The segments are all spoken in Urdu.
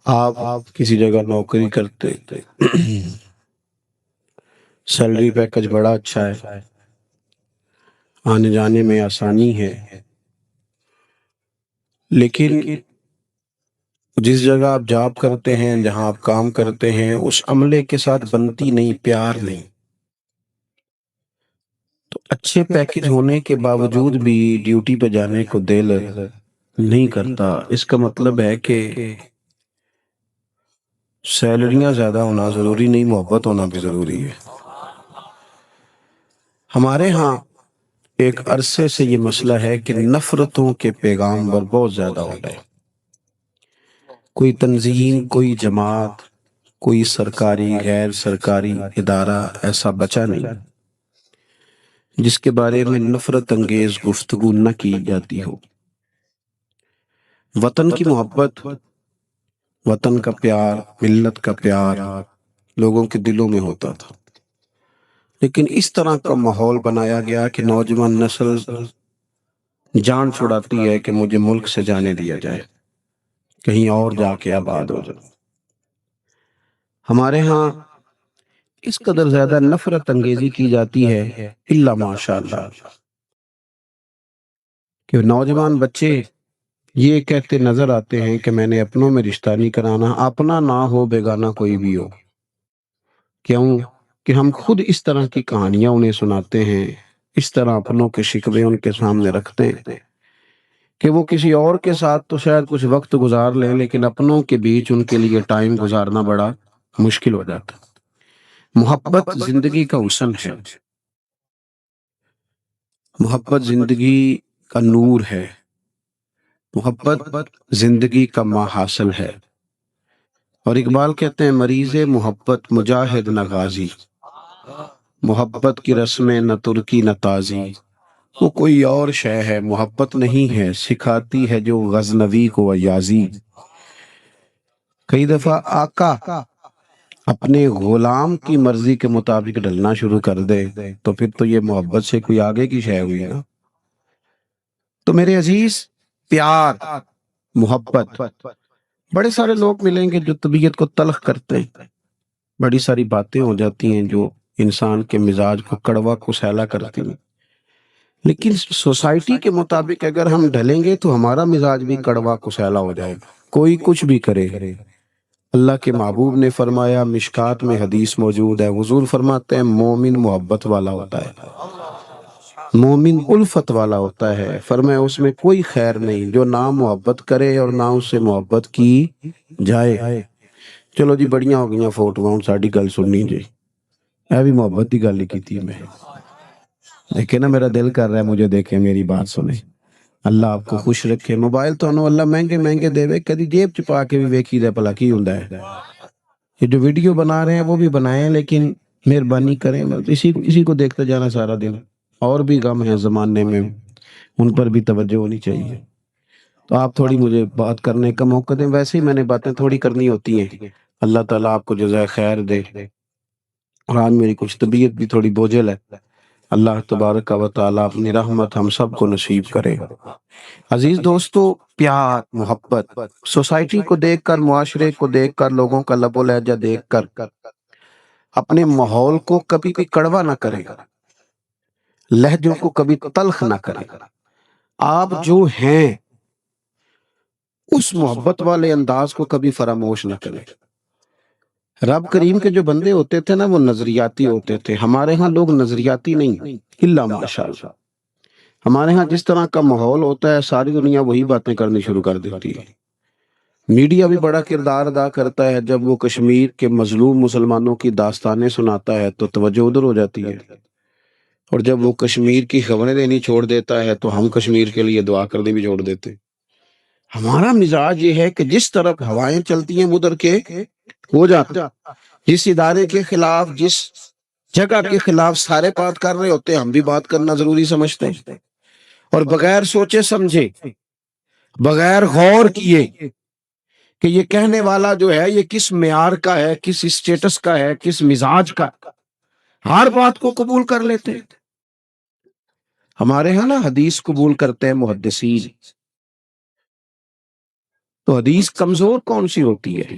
آپ کسی جگہ نوکری کرتے، سیلری پیکج بڑا اچھا ہے، آنے جانے میں آسانی ہے، لیکن جس جگہ آپ جاب کرتے ہیں، جہاں آپ کام کرتے ہیں، اس عملے کے ساتھ بنتی نہیں، پیار نہیں، تو اچھے پیکج ہونے کے باوجود بھی ڈیوٹی پہ جانے کو دل نہیں کرتا۔ اس کا مطلب ہے کہ سیلریاں زیادہ ہونا ضروری نہیں، محبت ہونا بھی ضروری ہے۔ ہمارے ہاں ایک عرصے سے یہ مسئلہ ہے کہ نفرتوں کے پیغامبر بہت زیادہ ہو گئے۔ کوئی تنظیم، کوئی جماعت، کوئی سرکاری غیر سرکاری ادارہ ایسا بچا نہیں جس کے بارے میں نفرت انگیز گفتگو نہ کی جاتی ہو۔ وطن کی محبت، وطن کا پیار، ملت کا پیار لوگوں کے دلوں میں ہوتا تھا، لیکن اس طرح کا ماحول بنایا گیا کہ نوجوان نسل جان چھڑاتی ہے کہ مجھے ملک سے جانے دیا جائے، کہیں اور جا کے آباد ہو جائے۔ ہمارے ہاں اس قدر زیادہ نفرت انگیزی کی جاتی ہے، الا ماشاءاللہ، کہ نوجوان بچے یہ کہتے نظر آتے ہیں کہ میں نے اپنوں میں رشتہ نہیں کرانا، اپنا نہ ہو بیگانہ کوئی بھی ہو۔ کیوں کہ ہم خود اس طرح کی کہانیاں انہیں سناتے ہیں، اس طرح اپنوں کے شکوے ان کے سامنے رکھتے ہیں کہ وہ کسی اور کے ساتھ تو شاید کچھ وقت گزار لیں، لیکن اپنوں کے بیچ ان کے لیے ٹائم گزارنا بڑا مشکل ہو جاتا۔ محبت زندگی کا حسن ہے، محبت زندگی کا نور ہے، محبت زندگی کا محاصل ہے، اور اقبال کہتے ہیں مریض محبت مجاہد نہ غازی، محبت کی رسمیں نہ ترکی نہ تازی، وہ کوئی اور شے ہے، محبت نہیں ہے، سکھاتی ہے جو غزنوی کو ایازی۔ کئی دفعہ آقا اپنے غلام کی مرضی کے مطابق ڈھلنا شروع کر دے تو پھر تو یہ محبت سے کوئی آگے کی شے ہوئی نا۔ تو میرے عزیز، پیار، محبت، بڑے سارے لوگ ملیں گے جو طبیعت کو تلخ کرتے ہیں، بڑی ساری باتیں ہو جاتی ہیں جو انسان کے مزاج کو کڑوا کسیلا کرتی ہیں، لیکن سوسائٹی کے مطابق اگر ہم ڈھلیں گے تو ہمارا مزاج بھی کڑوا کسیلا ہو جائے گا، کوئی کچھ بھی کرے۔ اللہ کے محبوب نے فرمایا، مشکات میں حدیث موجود ہے، حضور فرماتے ہیں مومن محبت والا ہوتا ہے، مومن الفت والا ہوتا ہے، فرمایا اس میں کوئی خیر نہیں جو نہ محبت کرے اور نہ اس سے محبت کی جائے۔ چلو جی، بڑیاں ہو گئیاں فوٹوਆਂ، ہوں ساڑی گل سننی جی، اے بھی محبت دی گل ہی کیتی ہے میں، دیکھیں نا میرا دل کر رہا ہے مجھے دیکھیں، میری بات سنیں۔ اللہ آپ کو خوش رکھے۔ موبائل تو انہوں اللہ مہنگے مہنگے دے وے، کدی جیب چپا کے بھی ویکھی دے پلا کی ہوندا ہے۔ یہ جو ویڈیو بنا رہے ہیں وہ بھی بنائیں، لیکن مہربانی کریں اسی کو دیکھتے جانا سارا دن، اور بھی غم ہیں زمانے میں، ان پر بھی توجہ ہونی چاہیے۔ تو آپ تھوڑی مجھے بات کرنے کا موقع دیں، ویسے ہی میں نے باتیں تھوڑی کرنی ہوتی ہیں۔ اللہ تعالیٰ آپ کو جزائے خیر دے، اور آج میری کچھ طبیعت بھی تھوڑی بوجھل ہے، اللہ تبارک و تعالیٰ اپنی رحمت ہم سب کو نصیب کرے۔ عزیز دوستو، پیار، محبت، سوسائٹی کو دیکھ کر، معاشرے کو دیکھ کر، لوگوں کا لب و لہجہ دیکھ کر اپنے ماحول کو کبھی بھی کڑوا نہ کرے، لہجوں کو کبھی تلخ نہ کرے۔ آپ جو ہیں اس محبت والے انداز کو کبھی فراموش نہ کریں۔ رب کریم کے جو بندے ہوتے تھے نا، وہ نظریاتی ہوتے تھے۔ ہمارے ہاں لوگ نظریاتی نہیں، الا ماشاءاللہ۔ ہمارے ہاں جس طرح کا ماحول ہوتا ہے، ساری دنیا وہی باتیں کرنی شروع کر دیتی ہے۔ میڈیا بھی بڑا کردار ادا کرتا ہے، جب وہ کشمیر کے مظلوم مسلمانوں کی داستانیں سناتا ہے تو توجہ ادھر ہو جاتی ہے، اور جب وہ کشمیر کی خبریں دینی چھوڑ دیتا ہے تو ہم کشمیر کے لیے دعا کرنے بھی چھوڑ دیتے۔ ہمارا مزاج یہ ہے کہ جس طرف ہوائیں چلتی ہیں ادھر کے ہو جاتا، جس ادارے کے خلاف، جس جگہ کے خلاف سارے بات کر رہے ہوتے ہیں، ہم بھی بات کرنا ضروری سمجھتے ہیں، اور بغیر سوچے سمجھے، بغیر غور کیے کہ یہ کہنے والا جو ہے یہ کس معیار کا ہے، کس اسٹیٹس کا ہے، کس مزاج کا، ہر بات کو قبول کر لیتے ہیں۔ ہمارے ہاں نا حدیث قبول کرتے ہیں محدثین، تو حدیث کمزور کون سی ہوتی ہے؟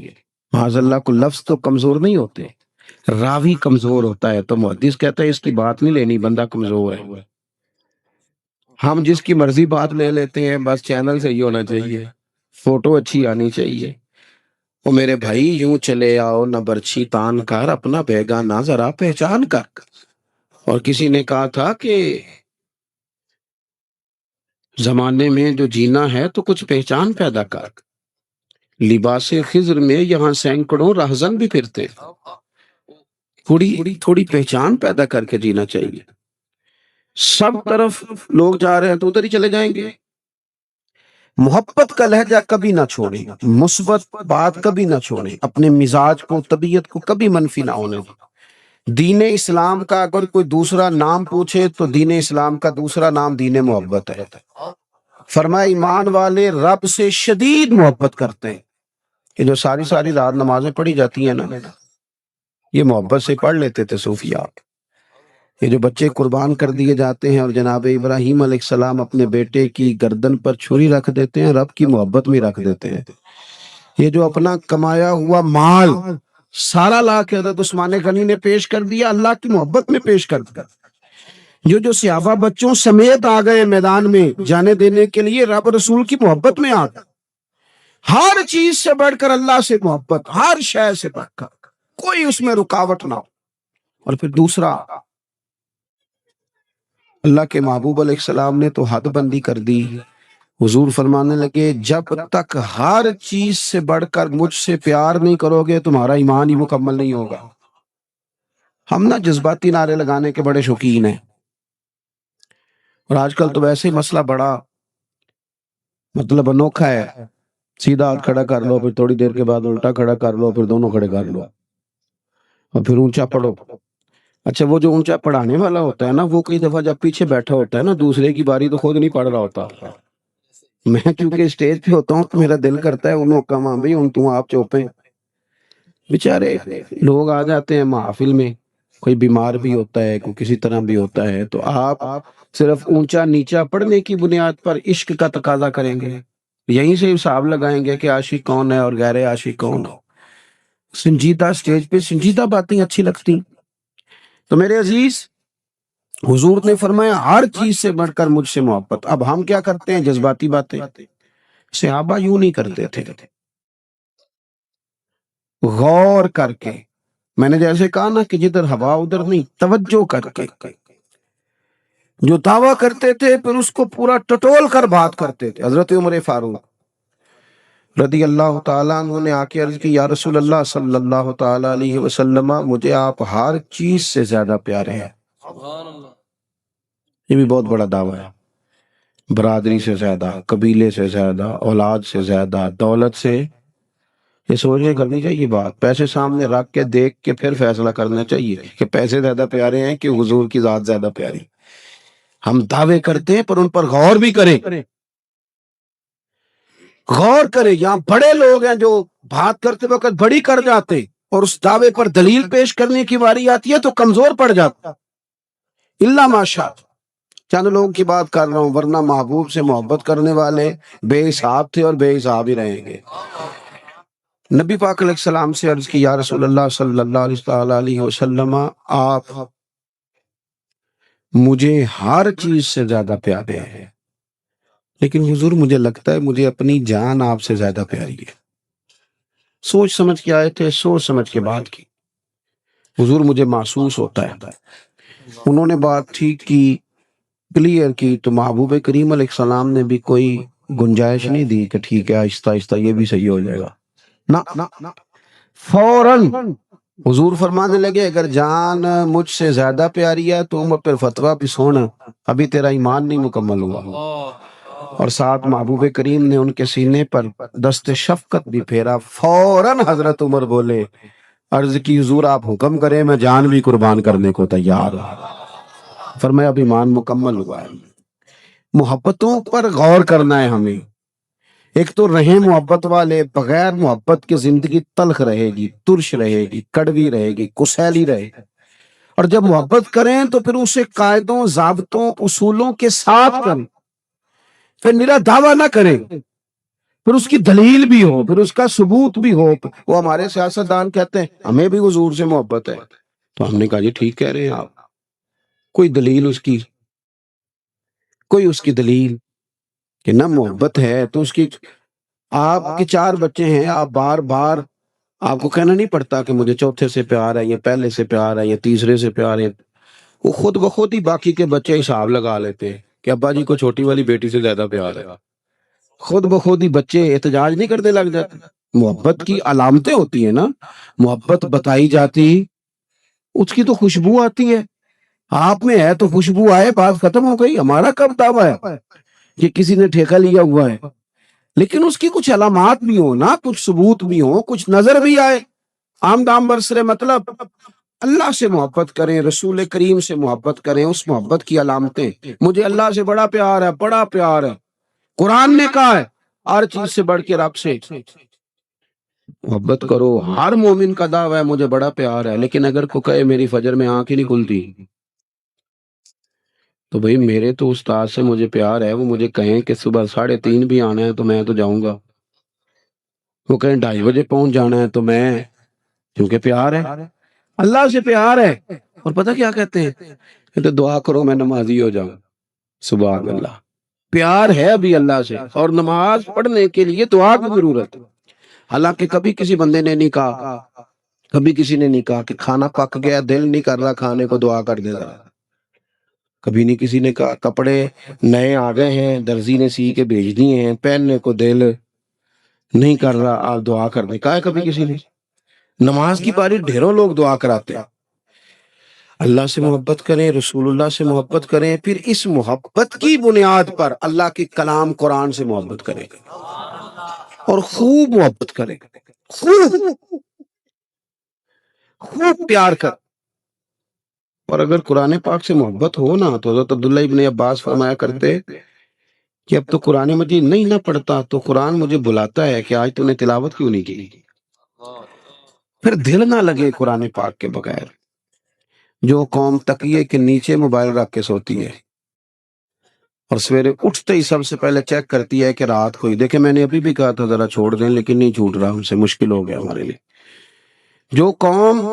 معاذ اللہ کو لفظ تو کمزور نہیں ہوتے، راوی کمزور ہوتا ہے تو محدث کہتا ہے اس کی بات نہیں لینی، بندہ کمزور ہے۔ ہم جس کی مرضی بات لے لیتے ہیں، بس چینل صحیح ہونا چاہیے، فوٹو اچھی آنی چاہیے۔ وہ میرے بھائی یوں چلے آؤ نہ برچھی تان کر، اپنا بیگانہ ذرا پہچان کر۔ اور کسی نے کہا تھا کہ زمانے میں جو جینا ہے تو کچھ پہچان پیدا کر۔ لباس خضر میں یہاں سینکڑوں رہزن بھی پھرتے، تھوڑی پہچان پیدا کر کے جینا چاہیے۔ سب طرف لوگ جا رہے ہیں تو ادھر ہی چلے جائیں گے۔ محبت کا لہجہ کبھی نہ چھوڑیں، مثبت بات کبھی نہ چھوڑیں، اپنے مزاج کو، طبیعت کو کبھی منفی نہ ہونے دیں۔ دین اسلام کا اگر کوئی دوسرا نام پوچھے تو دین اسلام کا دوسرا نام دین محبت ہے۔ فرمایا ایمان والے رب سے شدید محبت کرتے ہیں۔ یہ جو ساری رات نمازیں پڑھی جاتی ہیں نا، یہ محبت سے پڑھ لیتے تھے صوفیاء۔ یہ جو بچے قربان کر دیے جاتے ہیں اور جناب ابراہیم علیہ السلام اپنے بیٹے کی گردن پر چھری رکھ دیتے ہیں، رب کی محبت میں رکھ دیتے ہیں۔ یہ جو اپنا کمایا ہوا مال سارا لا کے حضرت عثمان غنی نے پیش کر دیا، اللہ کی محبت میں پیش کر دیا۔ جو صحابہ بچوں سمیت آ گئے میدان میں جانے دینے کے لیے، رب رسول کی محبت میں آ گئے۔ ہر چیز سے بڑھ کر اللہ سے محبت، ہر شے سے بڑھ کر، کوئی اس میں رکاوٹ نہ ہو۔ اور پھر دوسرا، اللہ کے محبوب علیہ السلام نے تو حد بندی کر دی۔ حضور فرمانے لگے جب تک ہر چیز سے بڑھ کر مجھ سے پیار نہیں کرو گے تمہارا ایمان ہی مکمل نہیں ہوگا۔ ہم نا جذباتی نعرے لگانے کے بڑے شوقین ہیں، اور آج کل تو ویسے ہی مسئلہ بڑا انوکھا ہے۔ سیدھا ہاتھ کھڑا کر لو، پھر تھوڑی دیر کے بعد الٹا کھڑا کر لو، پھر دونوں کھڑے کر لو، اور پھر اونچا پڑھو۔ اچھا وہ جو اونچا پڑھانے والا ہوتا ہے نا، وہ کئی دفعہ جب پیچھے بیٹھا ہوتا ہے نا، دوسرے کی باری تو خود نہیں پڑھ رہا ہوتا۔ میں کیونکہ اسٹیج پہ ہوتا ہوں تو میرا دل کرتا ہے انہوں کا ماں بھائی ان تو آپ چوپیں۔ بیچارے لوگ آ جاتے ہیں محفل میں، کوئی بیمار بھی ہوتا ہے، کوئی کسی طرح بھی ہوتا ہے، تو آپ صرف اونچا نیچا پڑھنے کی بنیاد پر عشق کا تقاضا کریں گے، یہیں سے حساب لگائیں گے کہ عاشق کون ہے اور غیر عاشق کون ہو۔ سنجیدہ اسٹیج پہ سنجیدہ باتیں اچھی لگتی۔ تو میرے عزیز، حضور نے فرمایا ہر چیز سے بڑھ کر مجھ سے محبت۔ اب ہم کیا کرتے ہیں؟ جذباتی باتیں۔ صحابہ یوں نہیں کرتے تھے، غور کر کے، میں نے جیسے کہا نا کہ جدھر ہوا ادھر نہیں، توجہ کر کے جو دعویٰ کرتے تھے پھر اس کو پورا ٹٹول کر بات کرتے تھے۔ حضرت عمر فاروق رضی اللہ تعالیٰ عنہ نے آ کے عرض کی، یا رسول اللہ صلی اللہ تعالیٰ علیہ وسلم، مجھے آپ ہر چیز سے زیادہ پیارے ہیں۔ یہ بھی بہت بڑا دعویٰ ہے۔ برادری سے زیادہ، قبیلے سے زیادہ، اولاد سے زیادہ، دولت سے، یہ سوچ کے کرنی چاہیے بات۔ پیسے سامنے رکھ کے دیکھ کے پھر فیصلہ کرنا چاہیے کہ پیسے زیادہ پیارے ہیں کہ حضور کی ذات زیادہ پیاری۔ ہم دعوے کرتے ہیں پر ان پر غور بھی کریں، غور کریں۔ یہاں بڑے لوگ ہیں جو بات کرتے وقت بڑی کر جاتے، اور اس دعوے پر دلیل پیش کرنے کی باری آتی ہے تو کمزور پڑ جاتا۔ اللہ ماشاء، چند لوگوں کی بات کر رہا ہوں، ورنہ محبوب سے محبت کرنے والے بے حساب تھے اور بے حساب ہی رہیں گے۔ نبی پاک علیہ السلام سے عرض کی، یا رسول اللہ صلی اللہ علیہ وسلم، آپ مجھے ہر چیز سے زیادہ پیارے ہیں، لیکن حضور مجھے لگتا ہے مجھے اپنی جان آپ سے زیادہ پیاری ہے۔ سوچ سمجھ کے آئے تھے، سوچ سمجھ کے بات کی۔ حضور مجھے محسوس ہوتا ہے۔ انہوں نے بات ٹھیک کی، کلیئر کی، تو محبوب کریم علیہ السلام نے بھی کوئی گنجائش نہیں دی کہ ٹھیک ہے آہستہ آہستہ یہ بھی صحیح ہو جائے گا۔ نہ، فوراً حضور فرمانے لگے اگر جان مجھ سے زیادہ پیاری ہے تو پھر فتویٰ بھی سونا، ابھی تیرا ایمان نہیں مکمل ہوا۔ اور ساتھ محبوب کریم نے ان کے سینے پر دست شفقت بھی پھیرا۔ فوراً حضرت عمر بولے، عرض کی حضور آپ حکم کریں، میں جان بھی قربان کرنے کو تیار ہوں۔ فرمایا اب ایمان مکمل ہوا ہے۔ محبتوں پر غور کرنا ہے ہمیں۔ ایک تو رہیں محبت والے، بغیر محبت کی زندگی تلخ رہے گی، ترش رہے گی، کڑوی رہے گی، کسیلی رہے گی۔ اور جب محبت کریں تو پھر اسے قاعدوں، ضابطوں، اصولوں کے ساتھ کریں، پھر میرا دعویٰ نہ کریں پھر اس کی دلیل بھی ہو، پھر اس کا ثبوت بھی ہو. وہ ہمارے سیاستدان کہتے ہیں ہمیں بھی حضور سے محبت ہے، تو ہم نے کہا جی ٹھیک کہہ رہے ہیں آپ، کوئی دلیل اس کی، کوئی اس کی دلیل کہ نہ محبت ہے تو اس کی. آپ کے 4 بچے ہیں، آپ بار بار آپ کو کہنا نہیں پڑتا کہ مجھے چوتھے سے پیار ہے، یا پہلے سے پیار ہے، یا تیسرے سے پیار ہے. وہ خود بخود ہی باقی کے بچے حساب لگا لیتے ہیں کہ ابا جی کو چھوٹی والی بیٹی سے زیادہ پیار ہے. خود بخود ہی بچے احتجاج نہیں کرنے لگ جاتے. محبت کی علامتیں ہوتی ہیں نا، محبت بتائی جاتی، اس کی تو خوشبو آتی ہے. آپ میں ہے تو خوشبو آئے، بات ختم ہو گئی. ہمارا کب دعویٰ ہے کہ کسی نے ٹھیکہ لیا ہوا ہے؟ لیکن اس کی کچھ علامات بھی ہوں نا، کچھ ثبوت بھی ہوں، کچھ نظر بھی آئے. عام دام برسرے مطلب اللہ سے محبت کریں، رسول کریم سے محبت کریں، اس محبت کی علامتیں. مجھے اللہ سے بڑا پیار ہے، بڑا پیار ہے. قرآن نے کہا ہے ہر چیز سے بڑھ کے رب سے محبت کرو. ہر مومن کا دعویٰ ہے مجھے بڑا پیار ہے، لیکن اگر کوئی کہے میری فجر میں آنکھ ہی نہیں کھلتی، تو بھئی میرے تو استاد سے مجھے پیار ہے. وہ مجھے کہیں کہ صبح 3:30 بھی آنا ہے تو میں تو جاؤں گا. وہ کہیں 2:30 بجے پہنچ جانا ہے تو میں، کیونکہ پیار ہے، اللہ سے پیار ہے. اور پتہ کیا کہتے ہیں؟ کہتے دعا کرو میں نمازی ہو جاؤں. سبحان اللہ. پیار ہے ابھی اللہ سے، اور نماز پڑھنے کے لیے دعا کی ضرورت ہے. حالانکہ کبھی کسی بندے نے نہیں کہا، کبھی کسی نے نہیں کہا کہ کھانا پک گیا دل نہیں کر رہا کھانے کو، دعا کر دے رہا. کبھی نہیں کسی نے کہا کپڑے نئے آ گئے ہیں درزی نے سی کے بھیج دیے ہیں، پہننے کو دل نہیں کر رہا آپ دعا کر دیں. کہا ہے کبھی کسی نے؟ نماز کی باری ڈھیروں لوگ دعا کراتے ہیں. اللہ سے محبت کریں، رسول اللہ سے محبت کریں، پھر اس محبت کی بنیاد پر اللہ کے کلام قرآن سے محبت کریں اور خوب محبت کریں، خوب خوب پیار کر. اور اگر قرآن پاک سے محبت ہو نا، تو حضرت عبداللہ ابن عباس فرمایا کرتے کہ اب تو قرآن مجید نہیں نہ پڑھتا تو قرآن مجھے بلاتا ہے کہ آج تو نے تلاوت کیوں نہیں کی. پھر دل نہ لگے قرآن پاک کے بغیر. جو قوم تکیے کے نیچے موبائل رکھ کے سوتی ہے اور سویرے اٹھتے ہی سب سے پہلے چیک کرتی ہے کہ رات کوئی دیکھے. میں نے ابھی بھی کہا تھا ذرا چھوڑ دیں، لیکن نہیں چھوٹ رہا، ہم سے مشکل ہو گیا ہمارے لیے. جو قوم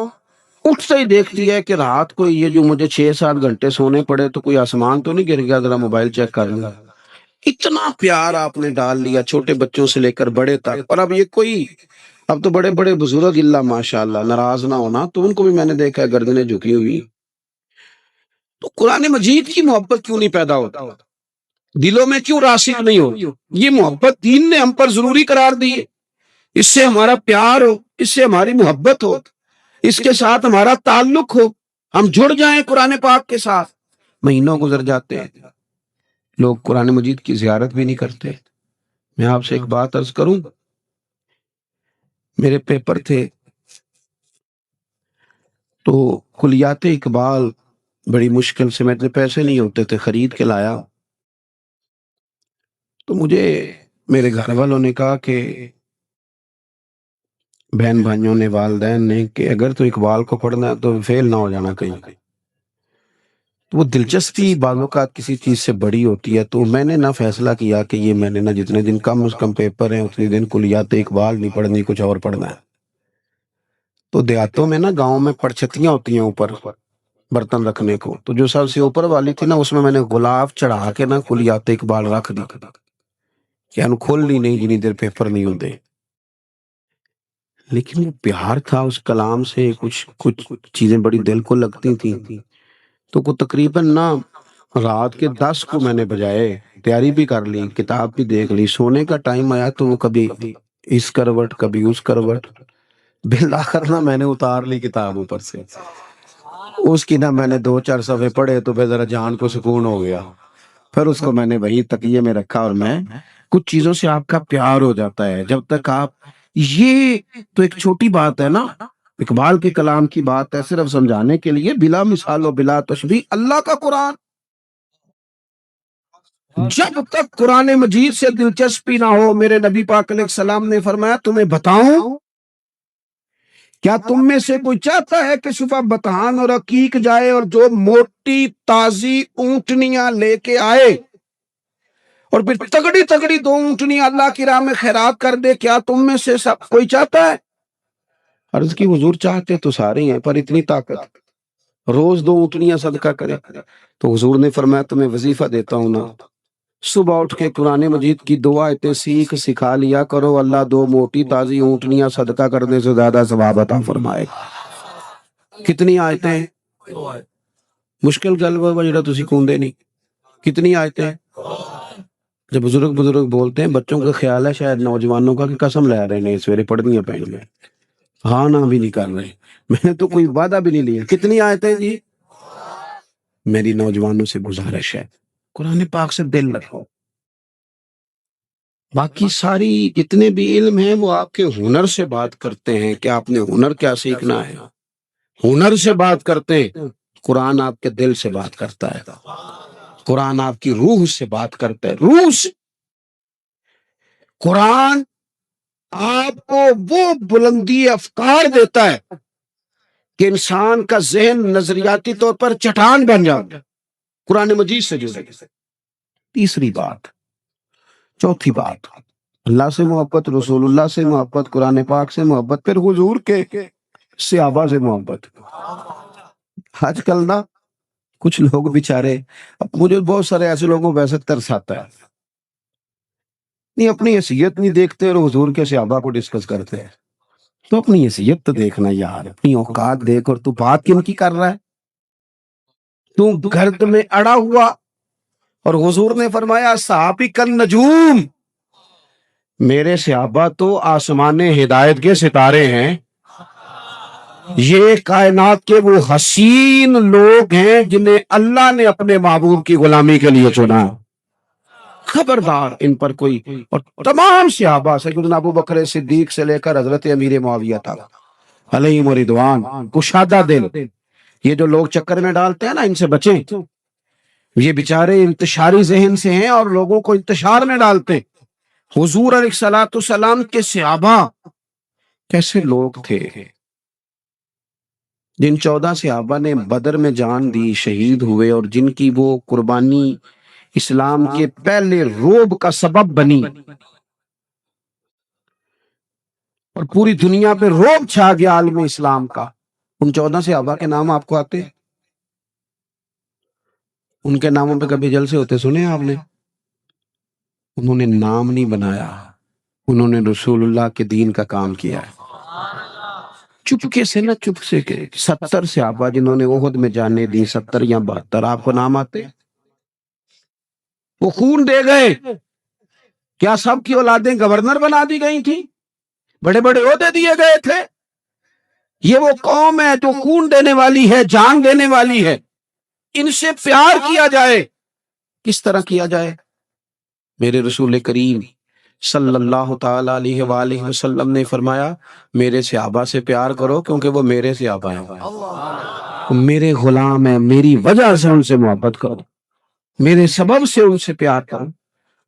اٹھتے ہی دیکھتی ہے کہ رات کو یہ جو مجھے 6-7 گھنٹے سونے پڑے تو کوئی آسمان تو نہیں گر گیا، ذرا موبائل چیک کر لوں. اتنا پیار آپ نے ڈال لیا چھوٹے بچوں سے لے کر بڑے تک. اور اب یہ کوئی، اب تو بڑے بڑے بزرگ اللہ ماشاءاللہ ناراض نہ ہونا، تو ان کو بھی میں نے دیکھا ہے گردنیں جھکی ہوئی. تو قرآن مجید کی محبت کیوں نہیں پیدا ہوتا؟ دلوں میں کیوں راسخ نہیں ہو؟ یہ محبت دین نے ہم پر ضروری قرار دی ہے. اس سے ہمارا پیار ہو، اس سے ہماری محبت ہو، اس کے ساتھ ہمارا تعلق ہو، ہم جڑ جائیں قرآن پاک کے ساتھ. مہینوں گزر جاتے ہیں، لوگ قرآن مجید کی زیارت بھی نہیں کرتے. میں آپ سے ایک بات عرض کروں، میرے پیپر تھے تو کلیات اقبال بڑی مشکل سے، میرے پیسے نہیں ہوتے تھے، خرید کے لایا. تو مجھے میرے گھر والوں نے کہا کہ بہن بھائیوں نے، والدین نے، کہ اگر تو اقبال کو پڑھنا ہے تو فیل نہ ہو جانا کہیں. تو وہ دلچسپی بعض اوقات کسی چیز سے بڑی ہوتی ہے. تو میں نے نہ فیصلہ کیا کہ یہ میں نے نہ جتنے دن کم از کم پیپر ہیں اتنے دن کلیات اقبال نہیں پڑھنی، کچھ اور پڑھنا ہے. تو دیہاتوں میں نا، گاؤں میں پرچھتیاں ہوتی ہیں اوپر برتن رکھنے کو، تو جو سب سے اوپر والی تھی نا اس میں نے غلاف چڑھا کے نا کلیات اقبال رکھ دی کہ انو کھول لی نہیں جنی دیر پیپر نہیں ہوتے. لیکن وہ پیار تھا اس کلام سے، کچھ چیزیں بڑی دل کو لگتی تھیں. تو کو تقریباً نا رات کے 10 کو میں نے بجائے، تیاری بھی کر لی، کتاب بھی دیکھ لی. سونے کا ٹائم آیا تو وہ کبھی اس کروٹ کبھی اس کروٹ، بالآخر نا میں نے اتار لی کتاب اوپر سے. اس کی نا میں نے 2-4 صفحے پڑھے تو پھر ذرا جان کو سکون ہو گیا. پھر اس کو میں نے وہی تکیے میں رکھا. اور میں، کچھ چیزوں سے آپ کا پیار ہو جاتا ہے جب تک آپ، یہ تو ایک چھوٹی بات ہے نا، اقبال کے کلام کی بات ہے صرف سمجھانے کے لیے، بلا مثال و بلا تشبیہ اللہ کا قرآن. جب تک قرآن مجید سے دلچسپی نہ ہو، میرے نبی پاک علیہ السلام نے فرمایا تمہیں بتاؤں، کیا تم میں سے کوئی چاہتا ہے کہ صبح بتہان اور عقیق جائے اور جو موٹی تازی اونٹنیاں لے کے آئے اور پھر تگڑی تگڑی 2 اونٹنی اللہ کی راہ میں خیرات کر دے، کیا تم میں سے سب کوئی چاہتا ہے؟ عرض کی حضور چاہتے تو سارے ہیں، پر اتنی طاقت، روز 2 اونٹنیاں صدقہ کرے۔ تو حضور نے فرمایا تمہیں وظیفہ دیتا ہوں نا، صبح اٹھ کے قرآن مجید کی 2 آیتیں سکھا لیا کرو، اللہ 2 موٹی تازی اونٹنیاں صدقہ کرنے سے زیادہ ثواب عطا فرمائے گا۔ کتنی آیتیں؟ مشکل گل وہ جڑا تسی کوندے نہیں۔ کتنی آیتیں؟ جب بزرگ بولتے ہیں، بچوں کا خیال ہے شاید نوجوانوں کا کہ قسم لے رہے ہیں سویرے پڑھنی پڑیں گے، ہاں نہ بھی نہیں کر رہے، میں نے تو کوئی وعدہ بھی نہیں لیا۔ کتنی آیتیں جی؟ میری نوجوانوں سے گزارش ہے قرآن پاک سے دل رکھو۔ باقی ساری جتنے بھی علم ہیں وہ آپ کے ہنر سے بات کرتے ہیں کہ آپ نے ہنر کیا سیکھنا ہے، ہنر سے بات کرتے ہیں۔ قرآن آپ کے دل سے بات کرتا ہے، قرآن آپ کی روح سے بات کرتا ہے، روح سے۔ قرآن آپ کو وہ بلندی افکار دیتا ہے کہ انسان کا ذہن نظریاتی طور پر چٹان بن جاتا ہے، قرآن مجید سے جڑے۔ تیسری بات، چوتھی بات، اللہ سے محبت، رسول اللہ سے محبت، قرآن پاک سے محبت، پھر حضور کے صحابہ سے محبت۔ آج کل نا کچھ لوگ بیچارے، مجھے بہت سارے ایسے لوگوں کو ویسے ترس آتا ہے، نہیں اپنی حیثیت نہیں دیکھتے اور حضور کے صحابہ کو ڈسکس کرتے ہیں۔ تو اپنی حیثیت تو دیکھنا یار، اپنی اوقات دیکھ، اور تو بات کن کی کر رہا ہے؟ تو گرد میں اڑا ہوا، اور حضور نے فرمایا صحابی کن نجوم، میرے صحابہ تو آسمان ہدایت کے ستارے ہیں، یہ کائنات کے وہ حسین لوگ ہیں جنہیں اللہ نے اپنے محبوب کی غلامی کے لیے چنا۔ خبردار ان پر کوئی، اور تمام صحابہ سیدنا ابو بکر صدیق سے لے کر حضرت امیر معاویہ تک علیہم رضوان، کشادہ دل۔ یہ جو لوگ چکر میں ڈالتے ہیں نا، ان سے بچیں، یہ بیچارے انتشاری ذہن سے ہیں اور لوگوں کو انتشار میں ڈالتے ہیں۔ حضور علیہ الصلوۃ والسلام کے صحابہ کیسے لوگ تھے؟ جن 14 صحابہ نے بدر میں جان دی، شہید ہوئے، اور جن کی وہ قربانی اسلام کے پہلے روب کا سبب بنی اور پوری دنیا پہ روب چھا گیا عالم اسلام کا، ان 14 صحابہ کے نام آپ کو آتے ہیں؟ ان کے ناموں پہ کبھی جلسے ہوتے سنے آپ نے؟ انہوں نے نام نہیں بنایا، انہوں نے رسول اللہ کے دین کا کام کیا ہے، چپکے سے نہ، چپ سے کے 70 صحابہ جنہوں نے احد میں جانیں دی، 70 یا 72، آپ کو نام آتے؟ وہ خون دے گئے، کیا سب کی اولادیں گورنر بنا دی گئی تھی؟ بڑے بڑے عہدے دیے گئے تھے؟ یہ وہ قوم ہے جو خون دینے والی ہے، جان دینے والی ہے، ان سے پیار کیا جائے۔ کس طرح کیا جائے؟ میرے رسول کریم صلی اللہ تعالی علیہ وآلہ وسلم نے فرمایا میرے صحابہ سے پیار کرو کیونکہ وہ میرے صحابہ ہیں، میرے غلام ہیں، میری وجہ سے ان سے محبت کرو، میرے سبب سے ان سے پیار کرو،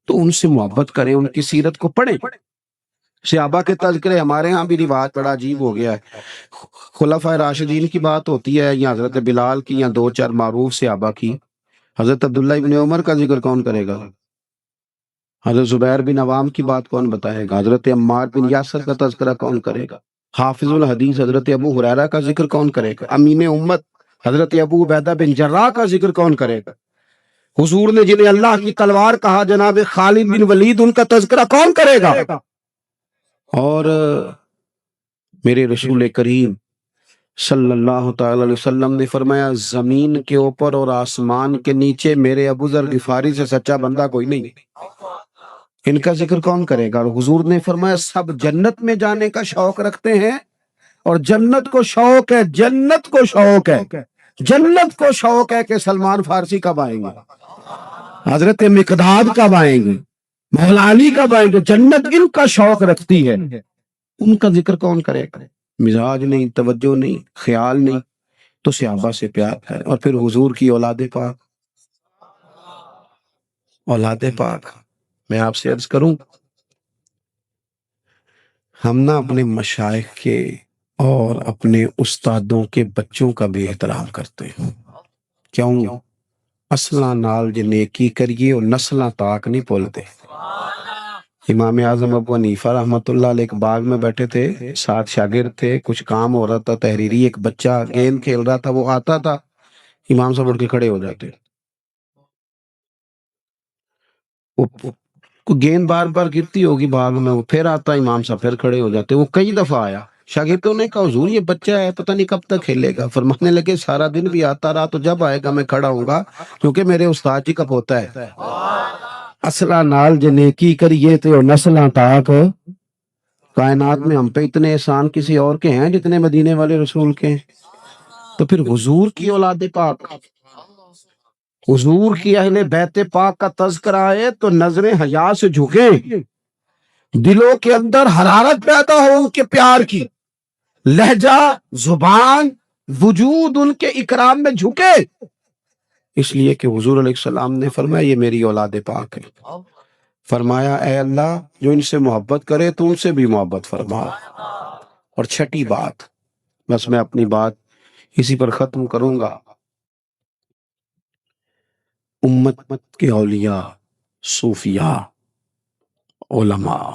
تو ان سے محبت کریں، ان کی سیرت کو پڑھیں۔ صحابہ کے تذکرے ہمارے ہاں بھی رواج بڑا عجیب ہو گیا ہے، خلفائے راشدین کی بات ہوتی ہے یا حضرت بلال کی یا 2-4 معروف صحابہ کی، حضرت عبداللہ ابن عمر کا ذکر کون کرے گا؟ حضرت زبیر بن عوام کی بات کون بتائے گا؟ حضرت عمار بن یاسر کا تذکرہ کون کرے گا؟ حافظ الحدیث حضرت ابو ہریرہ کا ذکر کون کرے گا؟ امین امت حضرت ابو عبیدہ بن جراح کا ذکر کون کرے گا؟ حضور نے جنہیں اللہ کی تلوار کہا جناب خالد بن ولید، ان کا تذکرہ کون کرے گا؟ اور میرے رسول کریم صلی اللہ تعالی علیہ وسلم نے فرمایا زمین کے اوپر اور آسمان کے نیچے میرے ابو ذر غفاری سے سچا بندہ کوئی نہیں، ان کا ذکر کون کرے گا؟ اور حضور نے فرمایا سب جنت میں جانے کا شوق رکھتے ہیں، اور جنت کو شوق ہے، جنت کو شوق ہے، جنت کو شوق ہے کہ سلمان فارسی کب آئیں گے، حضرت مقداد کب آئیں گے، مولا علی کب آئیں گے، جنت ان کا شوق رکھتی ہے، ان کا ذکر کون کرے گا؟ مزاج نہیں، توجہ نہیں، خیال نہیں، تو صحابہ سے پیار ہے۔ اور پھر حضور کی اولاد پاک، اولاد پاک، میں آپ سے عرض کروں ہم نہ اپنے مشائخ کے اور اپنے استادوں کے بچوں کا بھی احترام کرتے ہیں، کیوں؟ اصلاں نال جے نیکی کریے اور نسلاں تاک نہیں بھولتے۔ امام اعظم ابو حنیفہ رحمۃ اللہ علیہ ایک باغ میں بیٹھے تھے، 7 شاگرد تھے، کچھ کام ہو رہا تھا تحریری، ایک بچہ گیند کھیل رہا تھا، وہ آتا تھا، امام صاحب اٹھ کے کھڑے ہو جاتے، وہ گیند بار بار گرتی ہوگی باغ میں، وہ پھر آتا، امام صاحب پھر کھڑے ہو جاتے، وہ کئی دفعہ آیا، شاگردوں نے کہا حضور یہ بچہ ہے پتہ نہیں کب تک کھیلے گا، فرمانے لگے سارا دن بھی آتا رہا تو جب آئے گا میں کھڑا ہوں گا، کیونکہ میرے استاد جی کا پوتا ہے۔ اصلہ نال جے نیکی کریے تو نسلاں تاک، کائنات میں ہم پہ اتنے احسان کسی اور کے ہیں جتنے مدینے والے رسول کے ہیں؟ تو پھر حضور کی اولاد پاک، حضور کی اہل بیت پاک کا تذکرہ آئے تو نظریں حیا سے جھکیں، دلوں کے اندر حرارت پیدا ہو ان کے پیار کی، لہجہ، زبان، وجود ان کے اکرام میں جھکے، اس لیے کہ حضور علیہ السلام نے فرمایا یہ میری اولاد پاک ہے۔ فرمایا اے اللہ جو ان سے محبت کرے تو ان سے بھی محبت فرما۔ اور چھٹی بات، بس میں اپنی بات اسی پر ختم کروں گا، امت کے اولیاء، صوفیاء، علماء،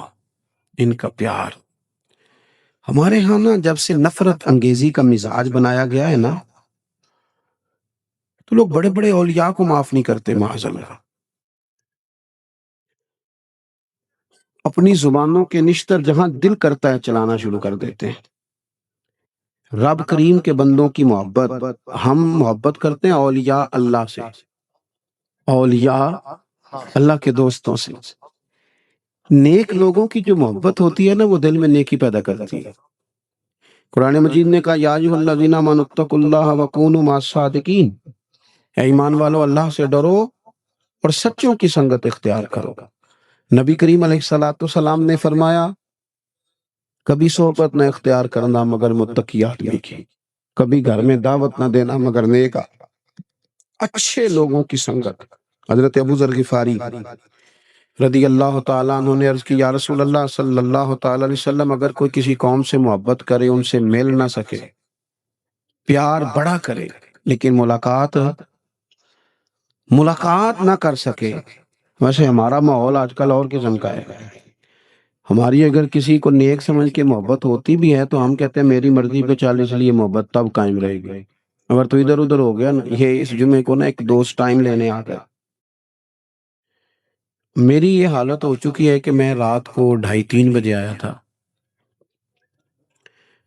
ان کا پیار ہمارے ہاں نا جب سے نفرت انگیزی کا مزاج بنایا گیا ہے نا، تو لوگ بڑے بڑے اولیاء کو معاف نہیں کرتے، معاذ اللہ، اپنی زبانوں کے نشتر جہاں دل کرتا ہے چلانا شروع کر دیتے ہیں۔ رب کریم کے بندوں کی محبت، ہم محبت کرتے ہیں اولیاء اللہ سے، اولیاء اللہ کے دوستوں سے۔ نیک لوگوں کی جو محبت ہوتی ہے نا وہ دل میں نیکی پیدا کرتی ہے۔ قرآن مجید نے کہا یا ایھا الذین آمنوا اتقوا اللہ وکونوا مع الصادقین، اے ایمان والو اللہ سے ڈرو اور سچوں کی سنگت اختیار کرو۔ نبی کریم علیہ الصلوۃ والسلام نے فرمایا کبھی صحبت نہ اختیار کرنا مگر متقی آدمی کی، کبھی گھر میں دعوت نہ دینا مگر نیک اچھے لوگوں کی سنگت۔ حضرت ابو ذر غفاری رضی اللہ تعالیٰ عنہ نے عرض کی یا رسول اللہ صلی اللہ تعالیٰ علیہ وسلم اگر کوئی کسی قوم سے محبت کرے، ان سے مل نہ سکے، پیار بڑا کرے لیکن ملاقات نہ کر سکے، ویسے ہمارا ماحول آج کل اور قسم کا ہے، ہماری اگر کسی کو نیک سمجھ کے محبت ہوتی بھی ہے تو ہم کہتے ہیں میری مرضی پہ چل، اس لیے محبت تب قائم رہے گی، اگر تو ادھر ادھر ہو گیا نا، یہ اس جمعے کو نا ایک دوست ٹائم لینے آ گیا، میری یہ حالت ہو چکی ہے کہ میں رات کو 2:30-3 بجے آیا تھا،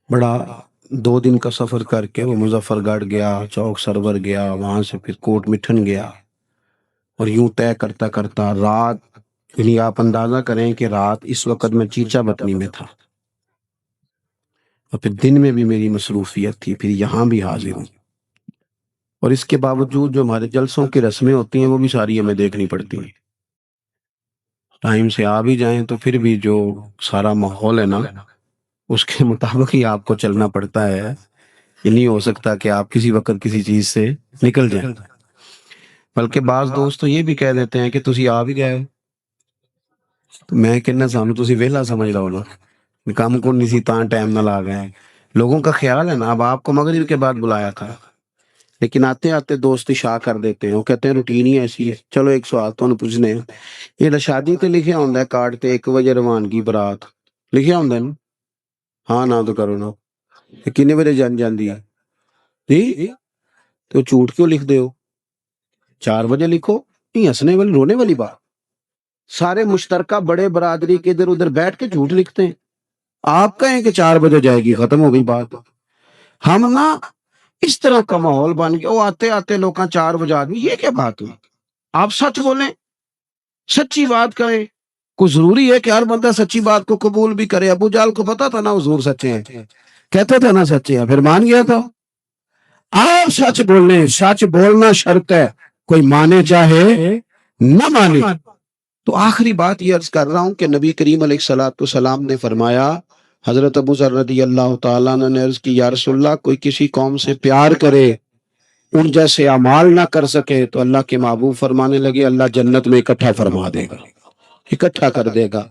بڑا 2 دن کا سفر کر کے وہ مظفر گڑھ گیا، چوک سرور گیا، وہاں سے پھر کوٹ مٹھن گیا، اور یوں طے کرتا کرتا رات، یعنی آپ اندازہ کریں کہ رات اس وقت میں چیچا بطنی میں تھا، اور پھر دن میں بھی میری مصروفیت تھی، پھر یہاں بھی حاضر ہوں، اور اس کے باوجود جو ہمارے جلسوں کی رسمیں ہوتی ہیں وہ بھی ساری ہمیں دیکھنی پڑتی ہیں، ٹائم سے آ بھی جائیں تو پھر بھی جو سارا ماحول ہے نا اس کے مطابق ہی آپ کو چلنا پڑتا ہے، یہ نہیں ہو سکتا کہ آپ کسی وقت کسی چیز سے نکل جائیں، بلکہ بعض دوست تو یہ بھی کہہ دیتے ہیں کہ تسی آ بھی گئے ہو، تو میں کہنا سانو تسی ویلا سمجھ رہا ہو نا، کام کو نہیں سی تاں ٹائم نہ لا گئے، لوگوں کا خیال ہے نا، اب آپ کو مغرب کے بعد بلایا تھا لیکن آتے آتے دوست اشاع کر دیتے ہیں، وہ کہتے ہیں روٹین ہی ایسی ہے۔ چلو ایک سوال تو پوچھنے ہیں، یہ شادی تے لکھیا ہوندا ہے کارڈ تے 1 بجے روانگی برات لکھیا ہوندا ہے نا، ہاں نہ تو کرو نا، کتنے بجے جاندی ہے جی، تو جھوٹ کیوں لکھ دے ہو، 4 بجے لکھو، نہیں ہنسنے والی رونے والی بات، سارے مشترکہ بڑے برادری کے ادھر ادھر بیٹھ کے جھوٹ لکھتے ہیں، آپ کہیں کہ 4 بجے جائے گی، ختم ہو گئی بات۔ ہم نا اس طرح کا ماحول بن گیا، وہ آتے آتے لوگ 4 بجے آدمی، یہ کیا بات ہوئی، آپ سچ بولیں، سچی بات کریں، کوئی ضروری ہے کہ ہر بندہ سچی بات کو قبول بھی کرے؟ ابو جال کو پتا تھا نا حضور سچے ہیں، کہتے تھے نا سچے ہیں، پھر مان گیا تھا۔ آپ سچ بولیں، سچ بولنا شرط ہے، کوئی مانے چاہے نہ مانے۔ تو آخری بات یہ عرض کر رہا ہوں کہ نبی کریم علیہ الصلوۃ والسلام نے فرمایا، حضرت ابو ذر رضی اللہ تعالیٰ عنہ نے عرض کی یا رسول اللہ کوئی کسی قوم سے پیار کرے، ان جیسے اعمال نہ کر سکے، تو اللہ کے محبوب فرمانے لگے اللہ جنت میں اکٹھا فرما دے گا، اکٹھا کر دے گا۔